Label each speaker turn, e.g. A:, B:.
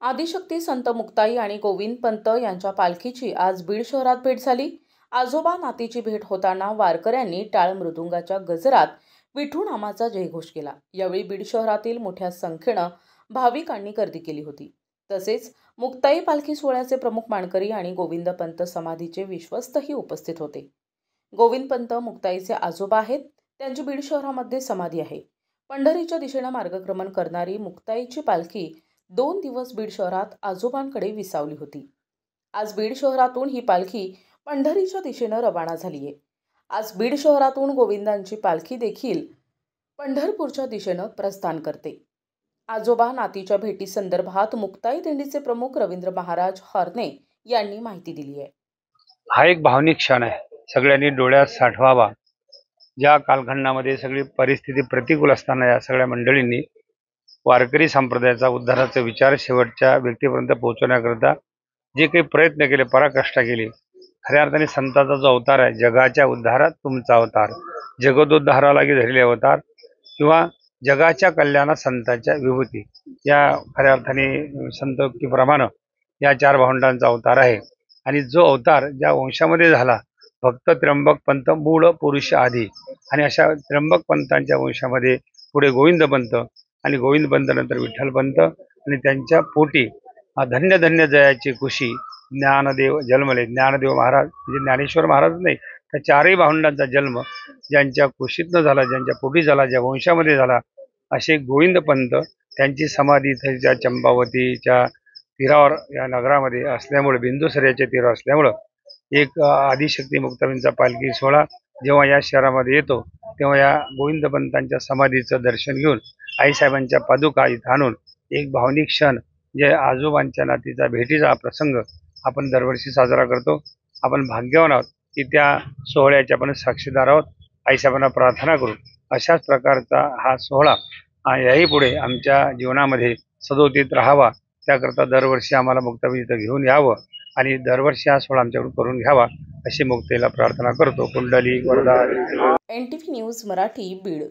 A: आदिशक्ती संत मुक्ताई आणि गोविंद पंत यांच्या पालखीची आज बीड शहरात भेट झाली। आजोबा नातीची भेट होताना वारकऱ्यांनी टाळ मृदुंगाच्या गजरात विठू नामाचा जयघोष केला। यावेळी बीड शहरातील मोठ्या संख्येने भाविकांनी गर्दी केली होती। तसेच मुक्ताई पालखी सोहळ्याचे प्रमुख मानकरी आणि गोविंद पंत समाधीचे विश्वस्तही उपस्थित होते। गोविंद पंत मुक्ताईचे आजोबा आहेत। त्यांची बीड शहरामध्ये समाधी आहे। पंढरीच्या दिशेने मार्गक्रमण करणारी मुक्ताईची पालखी 2 दिवस बीड शहरात आजोबांकडे विसावली होती। आज बीड शहरातून ही पालखी पंढरीच्या दिशेने रवाना झाली आहे। आज बीड शहरातून गोविंदांची पालखी देखील पंढरपूरच्या दिशेने प्रस्थान करते। आजोबा नातीच्या भेटी संदर्भात मुक्ताई दिंडीचे प्रमुख रवींद्र महाराज हरणे यांनी माहिती दिली आहे।
B: हा एक भावनिक क्षण आहे, सगळ्यांनी डोळ्यात साठवावा। ज्या कालखंडामध्ये सगळी परिस्थिती प्रतिकूल असताना या सगळ्या मंडळींनी वारकरी संप्रदायाचा उद्धाराचा विचार शेवटच्या व्यक्तीपर्यंत पोहोचवण्याकरता जे काही प्रयत्न केले, पराकाष्ठा केली, खऱ्या अर्थाने संताचा जो अवतार आहे, जगाच्या उद्धारात तुमचा अवतार, जगदोद्धारालागी धरले अवतार किंवा जगाच्या कल्याणात संतांच्या विभूती, या खऱ्या अर्थाने संतोक्तीप्रमाणे या चार भावंडांचा अवतार आहे। आणि जो अवतार ज्या वंशामध्ये झाला, भक्त त्र्यंबक पंत मूळ पुरुष आधी, आणि अशा त्र्यंबक पंतांच्या वंशामध्ये पुढे गोविंद पंत आणि गोविंद पंत नंतर विठ्ठल पंत, आणि त्यांच्या पोटी धन्य धन्य जयाची कुशी ज्ञानदेव जन्मले। ज्ञानदेव महाराज म्हणजे ज्ञानेश्वर महाराज नाही, त्या चारही भावंडांचा जन्म ज्यांच्या कुशीतनं झाला, ज्यांच्या पोटी झाला, ज्या वंशामध्ये झाला, असे गोविंद पंत, त्यांची समाधी त्या चंपावतीच्या तीरावर या नगरामध्ये असल्यामुळे, बिंदुसऱ्याच्या तीरावर असल्यामुळं एक आदिशक्ती मुक्ताईंचा पालखी सोहळा जेव्हा या शहरामध्ये येतो, तेव्हा या गोविंद पंतांच्या समाधीचं दर्शन घेऊन आईसाहेबांच्या पादुका इथं आणून एक भावनिक क्षण, जे आजोबांच्या नातीचा भेटीचा प्रसंग आपण दरवर्षी साजरा करतो। आपण भाग्यवान आहोत की त्या सोहळ्याचे आपण साक्षीदार आहोत। आईसाहेबांना प्रार्थना करू अशाच प्रकारचा हा सोहळा याही पुढे आमच्या जीवनामध्ये सदोदित राहावा, त्याकरता दरवर्षी आम्हाला मुक्ताई इथं घेऊन यावं आणि दरवर्षी हा सोहळा आमच्याकडून करून घ्यावा अशी मुक्ताईला प्रार्थना करतो। कुंडली वरदा।
A: NTV news Marathi Beed.